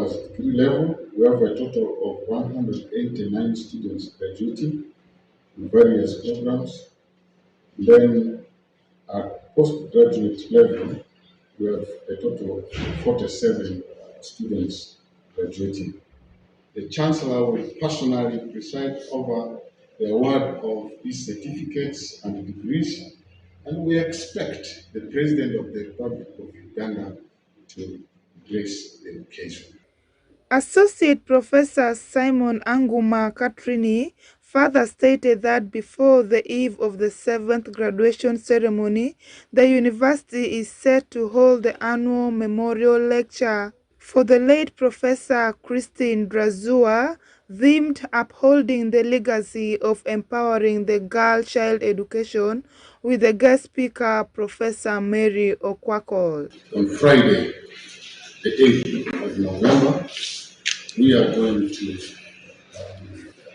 as degree level, we have a total of 189 students graduating in various programs. Then at postgraduate level, we have a total of 47 students graduating. The Chancellor will personally preside over the award of these certificates and degrees, and we expect the President of the Republic of Uganda to grace the occasion. Associate Professor Simon Anguma Katrini further stated that before the eve of the 7th graduation ceremony, the university is set to hold the annual memorial lecture for the late Professor Christine Drazua, themed Upholding the Legacy of Empowering the Girl Child Education, with the guest speaker Professor Mary Okwakol. On Friday, the 8th of November, we are going to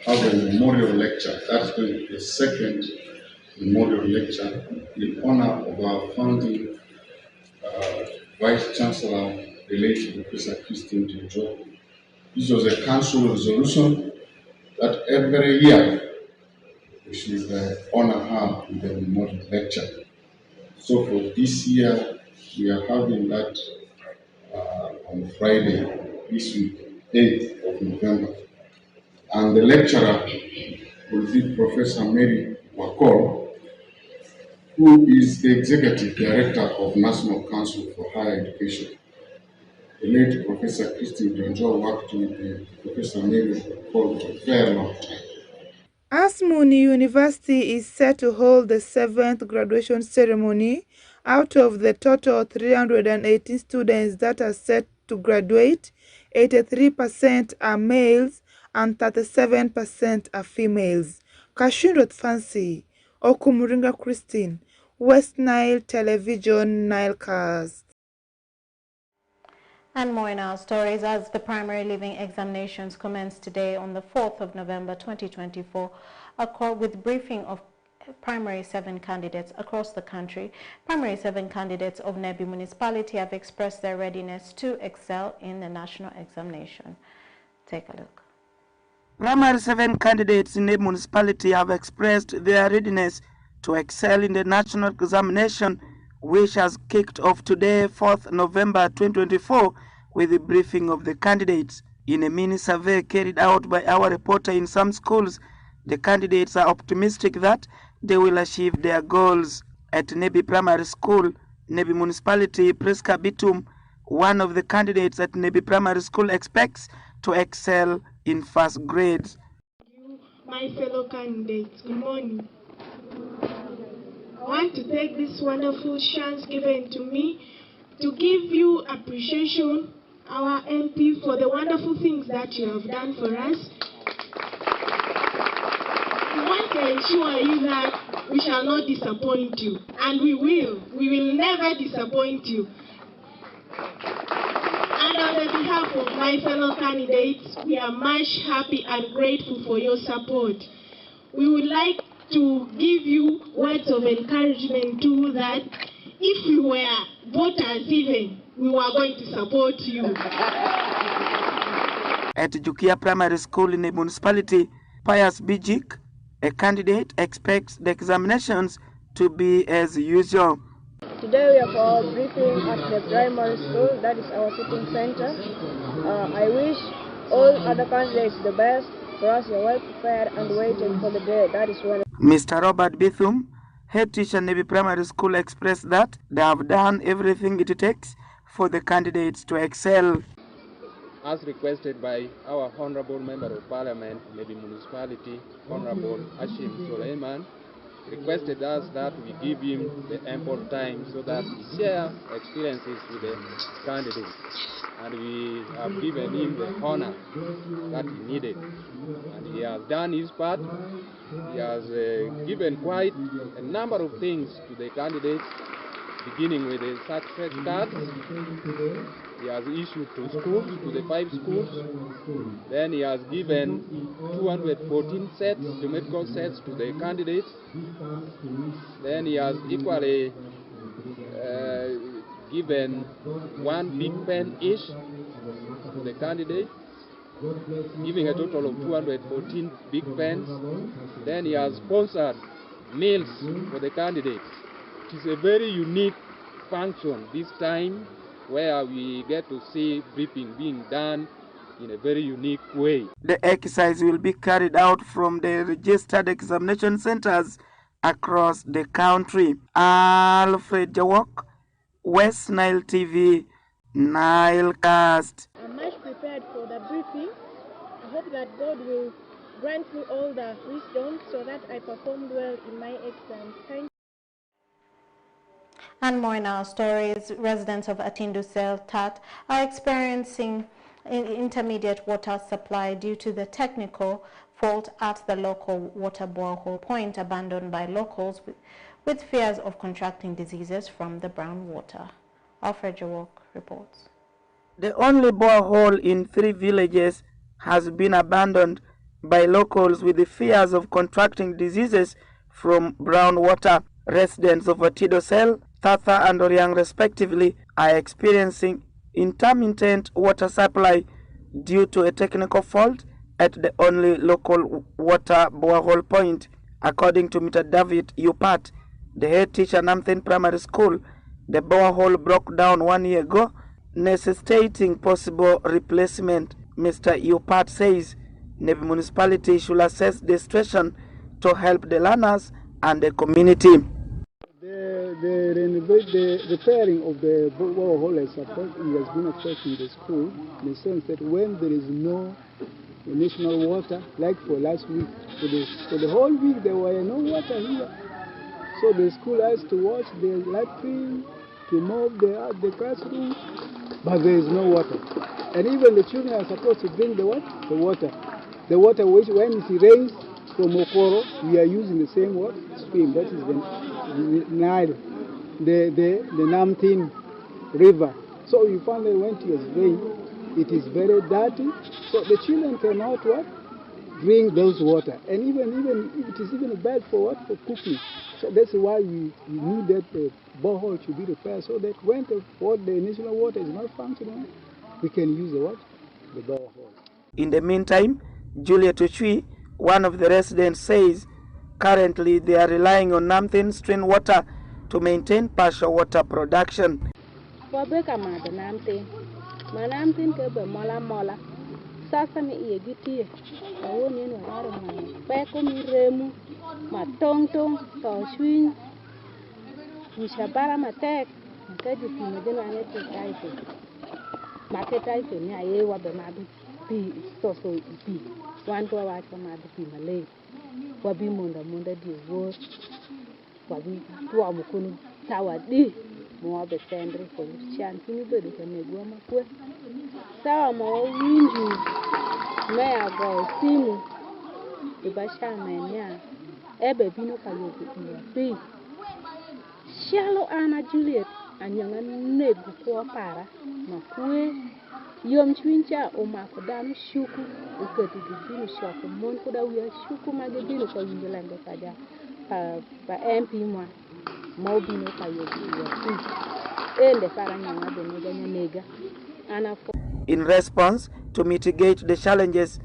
have a memorial lecture. That's going to be the second memorial lecture in honor of our founding Vice Chancellor, the late Professor Christine Drazua. This was a council resolution that every year we should honor her with a memorial lecture. So for this year, we are having that on Friday this week, 8th of November. And the lecturer will be Professor Mary Wakol, who is the Executive Director of National Council for Higher Education. The late Professor Christine Drazua worked with Professor Mary Wakol for a very long time. Asmuni University is set to hold the 7th graduation ceremony. Out of the total 318 students that are set to graduate, 83% are males and 37% are females. Kashindot Fancy, Okumuringa Christine, West Nile Television, Nilecast. And more in our stories as the primary living examinations commence today on the 4th of November 2024, with briefing of primary 7 candidates across the country. Primary 7 candidates of Nebi municipality have expressed their readiness to excel in the national examination. Take a look. Primary 7 candidates in Nebi municipality have expressed their readiness to excel in the national examination, which has kicked off today, 4th November 2024, with the briefing of the candidates. In a mini survey carried out by our reporter in some schools, the candidates are optimistic that they will achieve their goals. At Nebi Primary School, Nebi Municipality, Priska Bitum, one of the candidates at Nebi Primary School, expects to excel in first grades. My fellow candidates, good morning. I want to take this wonderful chance given to me to give you appreciation, our MP, for the wonderful things that you have done for us. We want to ensure you that we shall not disappoint you, and we will never disappoint you. And on the behalf of my fellow candidates, we are much happy and grateful for your support. We would like to give you words of encouragement too, that if we were voters even, we were going to support you. At Jukia Primary School in the municipality, Pius Bijik, a candidate, expects the examinations to be as usual. Today we are for our briefing at the primary school, that is our sitting center. I wish all other candidates the best. For us, you're well prepared and waiting for the day. That is when Mr. Robert Bithum, head teacher Nebi Primary School, expressed that they have done everything it takes for the candidates to excel. As requested by our Honorable Member of Parliament, Nebi Municipality, Honorable Hashim Suleiman, requested us that we give him the ample time so that he share experiences with the candidates. And we have given him the honor that he needed. And he has done his part. He has given quite a number of things to the candidates, beginning with the success cards. He has issued to schools, to the 5 schools. Then he has given 214 sets, geometrical sets to the candidates. Then he has equally given 1 big pen each for the candidate, giving a total of 214 big pens. Then he has sponsored meals for the candidates. It is a very unique function this time, where we get to see briefing being done in a very unique way. The exercise will be carried out from the registered examination centers across the country. Alfred Jawok, West Nile TV, Nile Cast. I'm much prepared for the briefing. I hope that God will grant me all the wisdom so that I performed well in my exams. Thank you. And more in our stories, residents of Atindu Sel Tat are experiencing intermediate water supply due to the technical fault at the local water borehole point abandoned by locals with fears of contracting diseases from the brown water. Alfred Jawok reports. The only borehole in 3 villages has been abandoned by locals with the fears of contracting diseases from brown water. Residents of Atidosel, Thatha and Oriang respectively are experiencing intermittent water supply due to a technical fault at the only local water borehole point. According to Mr. David Yupat, the head teacher at Namthen Primary School, the borehole broke down 1 year ago, necessitating possible replacement. Mr. Yupat says the municipality should assess the situation to help the learners and the community. The repairing of the borehole has been affecting the school in the sense that when there is no national water, like for last week, for the whole week there were no water here. So the school has to wash the latrine, to mop the classroom, but there is no water. And even the children are supposed to drink the what? The water. The water which when it rains from Okoro, we are using the same what? Stream, that is the NILE, the Namthen River. So you find that when it is rain, it is very dirty, so the children cannot what? Drink those water. And even it is even bad for what? For cooking. So that's why we need that the borehole should be repaired so that when the national water is not functioning, we can use the what? The borehole. In the meantime, Juliet Ochui, one of the residents, says currently they are relying on Namthen stream water to maintain partial water production. Sasa ni iyegitie awoni no haro ma peko mi remu ma tong to swing mi shabara ma tek ka di fi me dena ne te taito ma te taito ni aye wa be ma bi so bi wan to wa ka ma bi male wa bi monda di wo wa bi to am kunu tawa di mo be sendre ko chan ti ni be do ne gwa ma kwe sawa mo winju me ago simu ibasha menya ebe bino kayo bi shalo ana Juliet anyanga negu ko para na kwe yom chwincha o makodan shuku ukati bino shoko mon ko da wiya shuku mage bino ko wingelande kaja pa MP mwa mo bino kayo ende para nyanga be nega ana. In response to mitigate the challenges,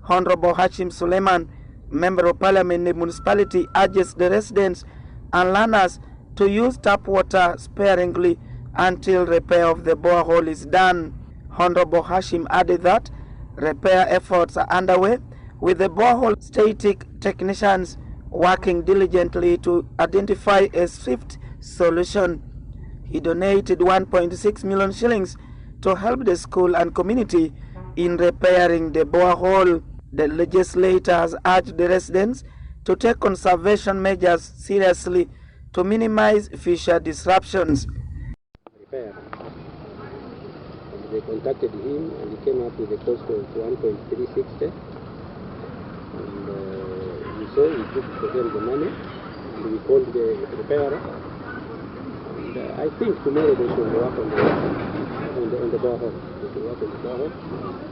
Honorable Hashim Suleiman, Member of Parliament in the municipality, urges the residents and learners to use tap water sparingly until repair of the borehole is done. Honorable Hashim added that repair efforts are underway with the borehole static technicians working diligently to identify a swift solution. He donated 1.6 million shillings to help the school and community in repairing the borehole. The legislator has urged the residents to take conservation measures seriously to minimize future disruptions. Repair. They contacted him and he came up with a cost of 1.360. And so we took for them the money and we called the repairer. And I think tomorrow they should work on the borehole. They should work on the borehole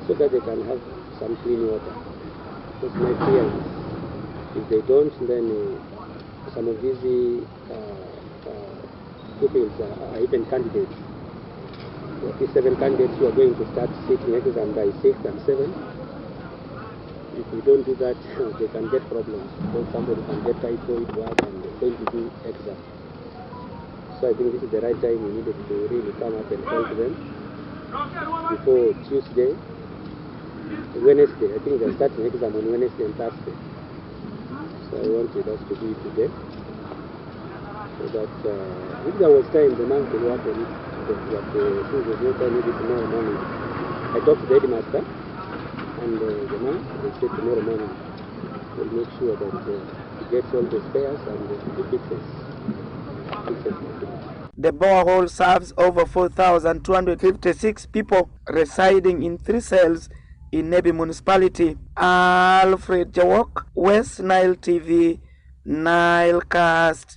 so that they can have some clean water. Because my fear is if they don't, then some of these pupils are even candidates these 7 candidates who are going to start sitting exam by 6th and 7th. If we don't do that, they can get problems. Because somebody can get typhoid work and fail to do exam. So I think this is the right time we needed to really come up and help them before Tuesday, Wednesday. I think they're starting exam on Wednesday and Thursday. So I wanted us to do it today. So that if there was time, the man could work on it. But since there's no time, maybe tomorrow morning. I talked to the headmaster and the man, they said tomorrow morning we'll make sure that he gets all the spares and he fixes. The borehole serves over 4,256 people residing in 3 cells in Nebi municipality. Alfred Jawok, West Nile TV, Nilecast.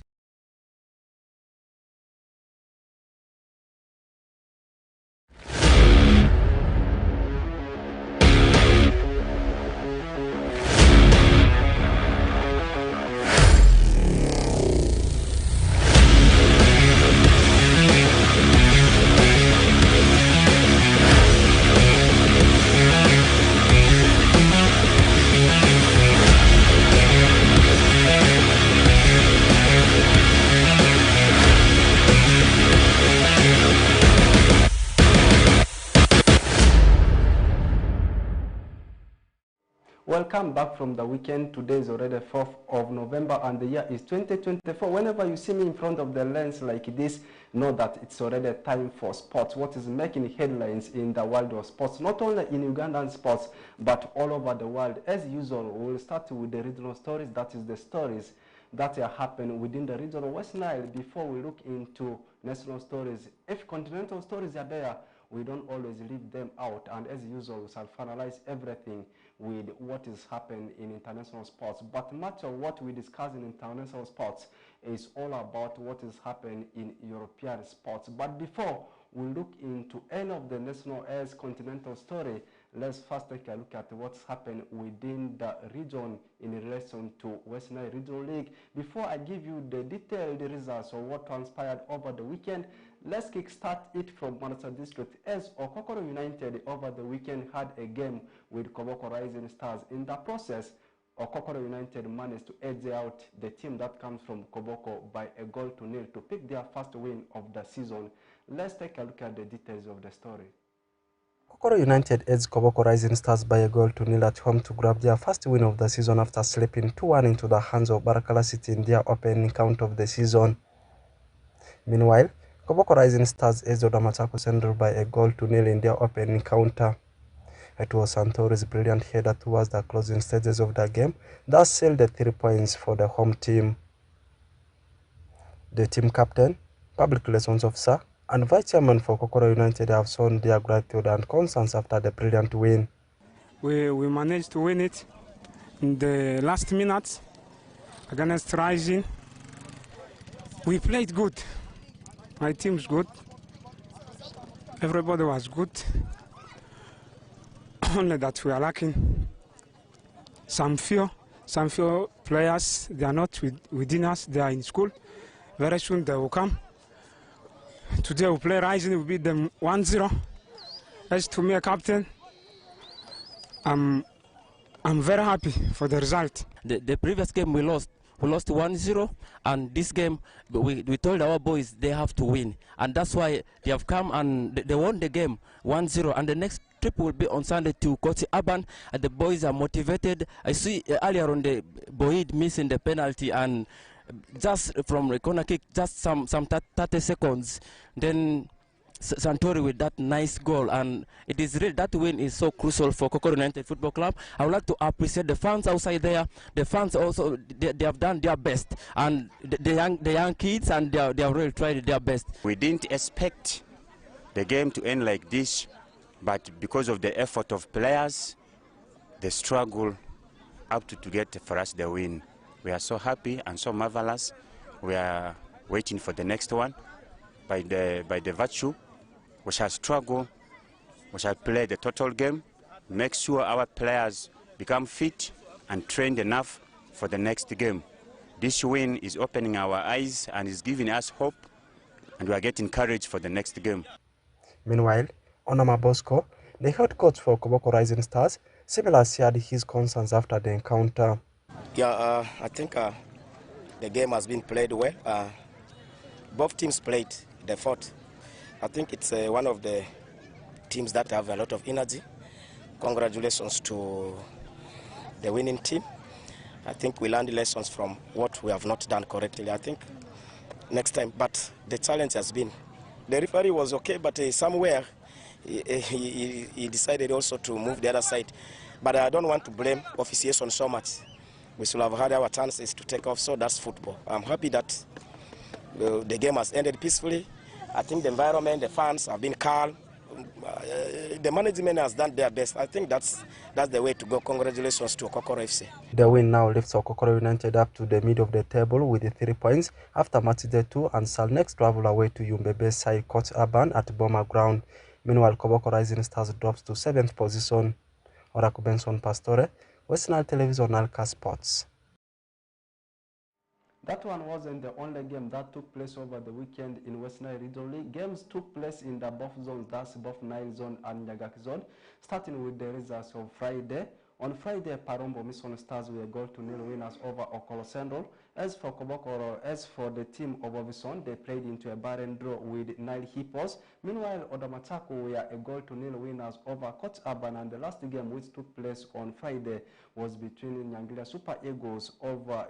Welcome back from the weekend. Today is already 4th of November and the year is 2024. Whenever you see me in front of the lens like this, know that it's already time for sports. What is making headlines in the world of sports, not only in Ugandan sports, but all over the world. As usual, we'll start with the regional stories. That is the stories that are happening within the region of West Nile before we look into national stories. If continental stories are there, we don't always leave them out. And as usual, we shall finalize everything with what is happening in international sports. But much of what we discuss in international sports is all about what is happening in European sports. But before we look into any of the national as continental story, let's first take a look at what's happened within the region in relation to West Nile Regional League. Before I give you the detailed results of what transpired over the weekend, let's kickstart it from Manasa District, as Okokoro United over the weekend had a game with Koboko Rising Stars. In the process, Okokoro United managed to edge out the team that comes from Koboko by a 1-0 to pick their first win of the season. Let's take a look at the details of the story. Okokoro United edged Koboko Rising Stars by a 1-0 at home to grab their first win of the season after slipping 2-1 into the hands of Barakala City in their opening count of the season. Meanwhile, Koboko Rising Stars edged Odamachako Central by a 0-0 in their opening encounter. It was Santori's brilliant header towards the closing stages of the game that sealed the 3 points for the home team. The team captain, public relations officer, and vice chairman for Okokoro United have shown their gratitude and concerns after the brilliant win. We managed to win it in the last minutes against Rising. We played good. My team's good. Everybody was good. Only that we are lacking some few players. They are not within us. They are in school. Very soon they will come. Today we play Rising. We beat them 1-0. As to me, a captain, I'm very happy for the result. The previous game we lost 1-0, and this game we told our boys they have to win, and that's why they have come and they won the game 1-0, and the next trip will be on Sunday to Koti Urban, and the boys are motivated. I see earlier on the Boyd missing the penalty, and just from the corner kick, just some 30 seconds, then Santori with that nice goal, and it is really that win is so crucial for Okokoro United Football Club. I would like to appreciate the fans outside there. The fans also they have done their best, and the young kids, and they have really tried their best. We didn't expect the game to end like this, but because of the effort of players, the struggle up to get for us the win, we are so happy and so marvelous. We are waiting for the next one. By the virtue, we shall struggle, we shall play the total game, make sure our players become fit and trained enough for the next game. This win is opening our eyes and is giving us hope, and we are getting courage for the next game. Meanwhile, Onama Bosco, the head coach for Koboko Rising Stars, similarly shared his concerns after the encounter. Yeah, I think the game has been played well. Both teams played, they fought. I think it's one of the teams that have a lot of energy. Congratulations to the winning team. I think we learned lessons from what we have not done correctly. I think next time, but the challenge has been, the referee was okay, but somewhere he decided also to move the other side. But I don't want to blame officiation so much. We should have had our chances to take off, so that's football. I'm happy that the game has ended peacefully. I think the environment, the fans have been calm. The management has done their best. I think that's the way to go. Congratulations to Okokoro FC. The win now lifts Okokoro United up to the middle of the table with 3 points after match day 2 and shall next travel away to Yumbebe side Coach Urban at Boma Ground. Meanwhile, Koboko Rising Stars drops to 7th position. Oraku Benson Pastore, West Nile Television, Alka Sports. That one wasn't the only game that took place over the weekend in West Nile Region League. Games took place in the both zones, that's both Nile Zone and Nyagaki Zone, starting with the results of Friday. On Friday, Parombo Mission Stars were goal-to-nil winners over Okolo Central. As for Kobokoro, as for the team of Ovison, they played into a barren draw with Nile Hippos. Meanwhile, Odamatako were a goal-to-nil winners over Coach Urban, and the last game which took place on Friday was between Nyangilia Super Eagles over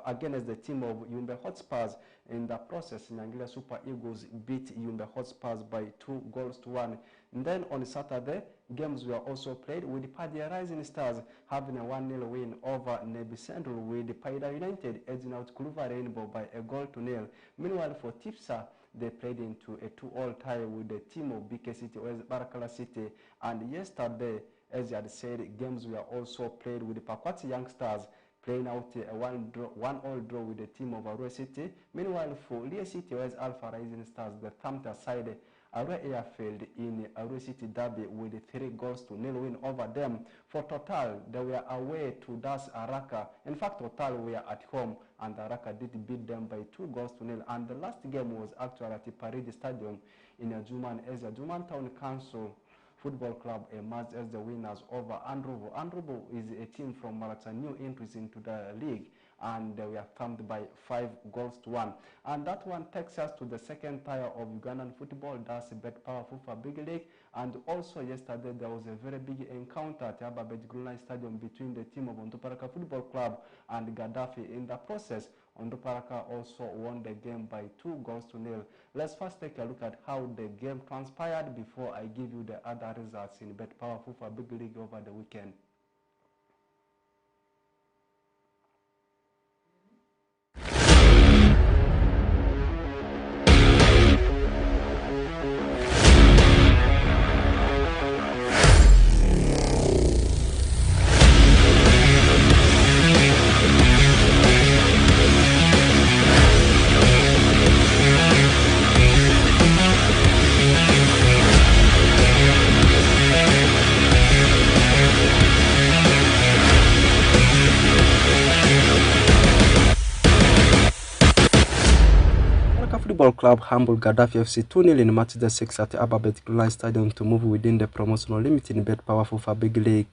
against the team of Yumbe Hotspurs. In the process, Nyangilia Super Eagles beat Yumbe Hotspurs by 2-1. And then on Saturday, games were also played with Padia Rising Stars having a 1-0 win over Nebi Central, with Paida United edging out Kuluva Rainbow by a goal-to-nil. Meanwhile, for Tipsa, they played into a 2-all tie with the team of BK City or Barakala City. And yesterday, as you had said, games were also played with the Pakwati Young Stars playing out a 1-all draw with the team of Arua City. Meanwhile, for Lia City or Alpha Rising Stars, the thumped aside Arua Airfield in Arua City Derby with a 3-0 win over them. For Total, they were away to Das Araka. In fact, Total were at home and Araka did beat them by 2-0. And the last game was actually at Paridi Stadium in Ajuman as Ajuman Town Council Football Club emerged as the winners over Androvo. Androvo is a team from Malata, new entries into the league, and they were thumped by 5-1. And that one takes us to the second tier of Ugandan football, that's Bet Power FIFA Big League. And also yesterday there was a very big encounter at Ababej Greenline Stadium between the team of Onduparaka Football Club and Gaddafi. In the process, Onduparaka also won the game by 2-0. Let's first take a look at how the game transpired before I give you the other results in Bet Power FIFA Big League over the weekend. Football Club humbled Gaddafi FC 2-0 in match day 6 at Ababet Greenline Stadium to move within the promotional limit in Bet Power FIFA Big League.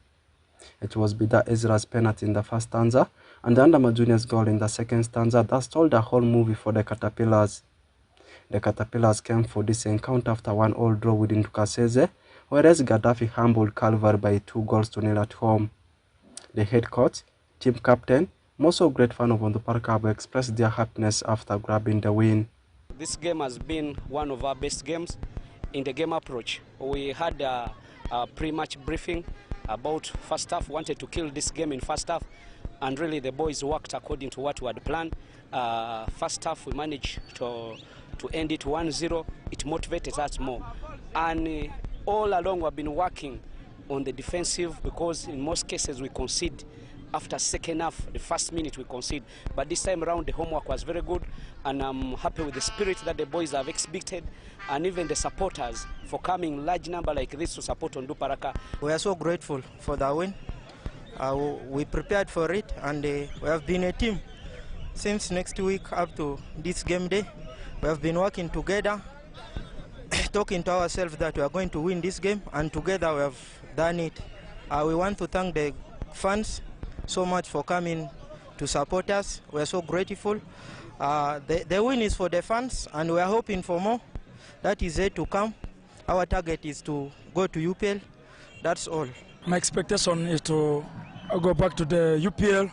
It was Bida Ezra's penalty in the first stanza and the Andama Juniors goal in the second stanza that stole the whole movie for the Caterpillars. The Caterpillars came for this encounter after 1-all draw with Ntukaseze, whereas Gaddafi humbled Calvary by 2-0 at home. The head coach, team captain, also a great fan of Onduparaka, have expressed their happiness after grabbing the win. This game has been one of our best games in the game approach. We had a pre-match briefing about first half, wanted to kill this game in first half, and really the boys worked according to what we had planned. First half we managed to end it 1-0. It motivated us more. And all along we've been working on the defensive, because in most cases we concede after second half. The first minute we concede, but this time around the homework was very good, and I'm happy with the spirit that the boys have exhibited, and even the supporters for coming large number like this to support Onduparaka. We are so grateful for the win. We prepared for it, and we have been a team since next week up to this game day. We have been working together talking to ourselves that we are going to win this game, and together we have done it. We want to thank the fans so much for coming to support us. We are so grateful. The win is for the fans, and we are hoping for more. That is it to come. Our target is to go to UPL. That's all. My expectation is to go back to the UPL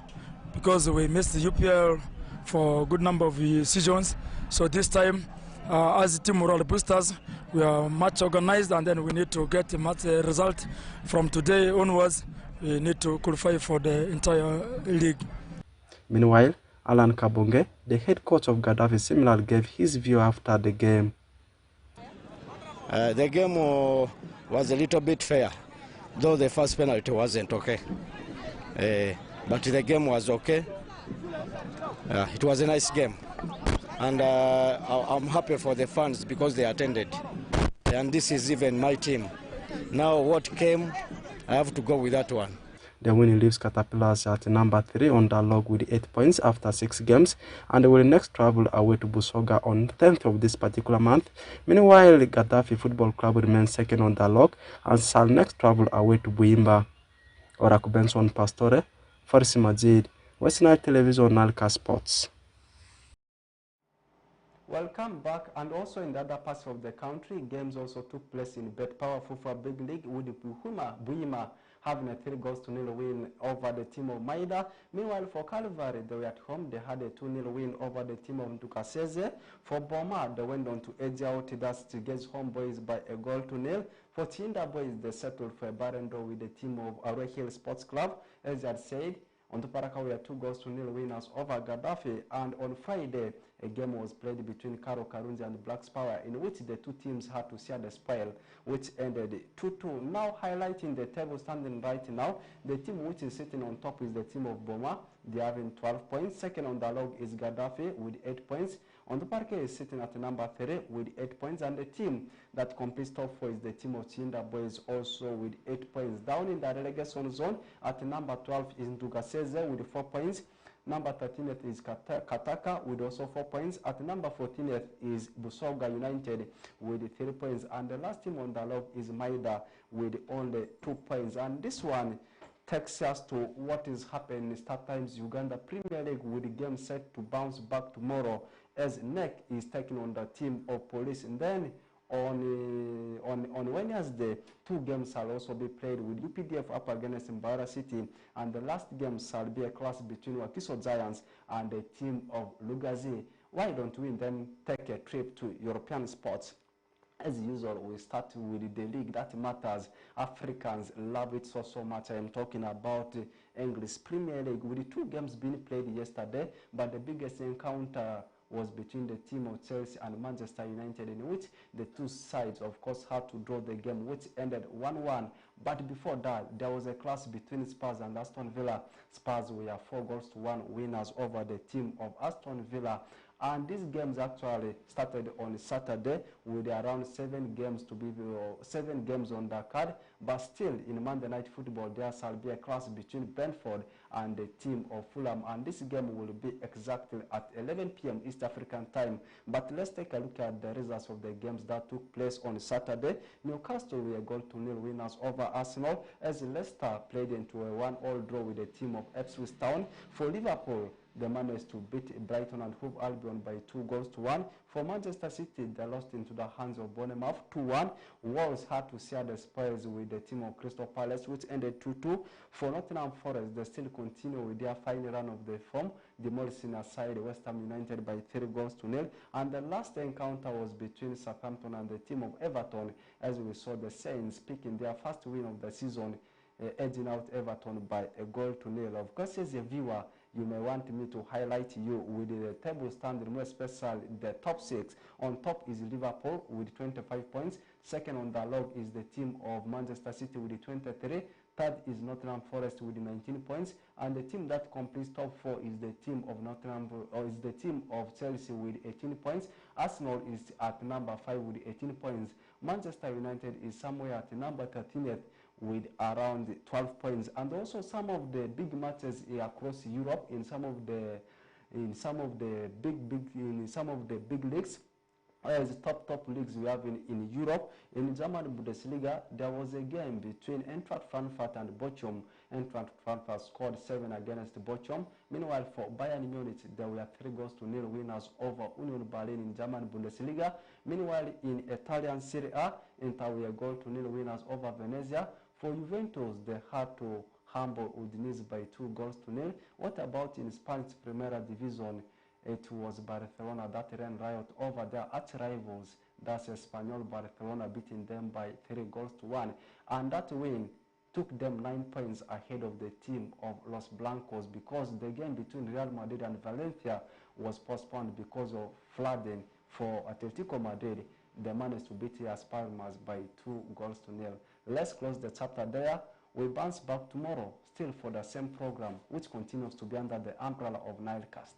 because we missed the UPL for a good number of seasons. So this time, as team morale boosters, we are much organized, and then we need to get a much result from today onwards. We need to qualify for the entire league. Meanwhile, Alan Kabonge, the head coach of Gaddafi, similarly gave his view after the game. The game was a little bit fair, though the first penalty wasn't okay. But the game was okay. It was a nice game. And I'm happy for the fans because they attended. And this is even my team. Now what came, I have to go with that one. The winning leaves Caterpillars at number 3 on the log with 8 points after 6 games, and they will next travel away to Busoga on 10th of this particular month. Meanwhile, Gaddafi Football Club remains second on the log and shall next travel away to Buimba. Oraku Benson Pastore, Farsi Majid, West Nile Television, Nalka Sports. Welcome back. And also in the other parts of the country, games also took place in Bet Power Fufa Big League with Buima having a 3-0 win over the team of Maida. Meanwhile, for Calvary, they were at home. They had a 2-0 win over the team of Ndukaseze. For Boma, they went on to edge out the Gates Homeboys by 1-0. For Tinda Boys, they settled for a barrendo with the team of Arrow Hill Sports Club. As I had said, on Tuparaka, we had 2-0 winners over Gaddafi. And on Friday, a game was played between Karo Karunzi and Blacks Power, in which the two teams had to share the spoil, which ended 2-2. Now highlighting the table standing right now, the team which is sitting on top is the team of Boma. They are having 12 points. Second on the log is Gaddafi with 8 points. On the parquet is sitting at number 3 with 8 points, and the team that completes top 4 is the team of Chinda Boys, also with 8 points. Down in the relegation zone at number 12 is Ndugaseze with 4 points. Number 13th is Kataka with also 4 points. At number 14th is Busoga United with 3 points. And the last team on the log is Maida with only 2 points. And this one takes us to what is happening in StarTimes Uganda Premier League, with the game set to bounce back tomorrow as NEC is taking on the team of Police. And then on Wednesday, 2 games shall also be played, with UPDF up against Mbara City, and the last game shall be a clash between Wakiso Giants and the team of Lugazi. Why don't we then take a trip to European sports? As usual, we start with the league that matters. Africans love it so much. I am talking about English Premier League, with the 2 games being played yesterday, but the biggest encounter was between the team of Chelsea and Manchester United, in which the two sides, of course, had to draw the game, which ended 1-1. But before that, there was a clash between Spurs and Aston Villa. Spurs were 4-1 winners over the team of Aston Villa. And these games actually started on Saturday with around 7 games to be 7 games on the card. But still, in Monday Night Football, there shall be a clash between Brentford and the team of Fulham. And this game will be exactly at 11 p.m. East African time. But let's take a look at the results of the games that took place on Saturday. Newcastle were 0-0 winners over Arsenal, as Leicester played into a 1-1 draw with the team of Ipswich Town. For Liverpool, they managed to beat Brighton and Hove Albion by 2-1. For Manchester City, they lost into the hands of Bournemouth 2-1. Wolves had to share the spoils with the team of Crystal Palace, which ended 2-2. For Nottingham Forest, they still continue with their final run of the form, demolishing aside West Ham United by 3-0. And the last encounter was between Southampton and the team of Everton, as we saw the Saints picking their first win of the season, edging out Everton by 1-0. Of course, as a viewer, you may want me to highlight you with the table standing, more especially the top 6. On top is Liverpool with 25 points. Second on the log is the team of Manchester City with 23. Third is Nottingham Forest with 19 points. And the team that completes top 4 is the team of Chelsea with 18 points. Arsenal is at number 5 with 18 points. Manchester United is somewhere at number 13th with around 12 points. And also some of the big matches across Europe in some of the big leagues. As top leagues we have in Europe. In German Bundesliga, there was a game between Eintracht Frankfurt and Bochum. Eintracht Frankfurt scored 7 against Bochum. Meanwhile, for Bayern Munich, there were 3-0 winners over Union Berlin in German Bundesliga. Meanwhile, in Italian Serie A, Inter were 0-0 winners over Venezia. For Juventus, they had to humble Udinese by 2-0. What about in Spanish Primera Division? It was Barcelona that ran riot over their arch-rivals, that's Espanyol Barcelona, beating them by 3-1. And that win took them 9 points ahead of the team of Los Blancos, because the game between Real Madrid and Valencia was postponed because of flooding. For Atletico Madrid, they managed to beat Las Palmas by 2-0. Let's close the chapter there. We bounce back tomorrow, still for the same program, which continues to be under the umbrella of NILEcast.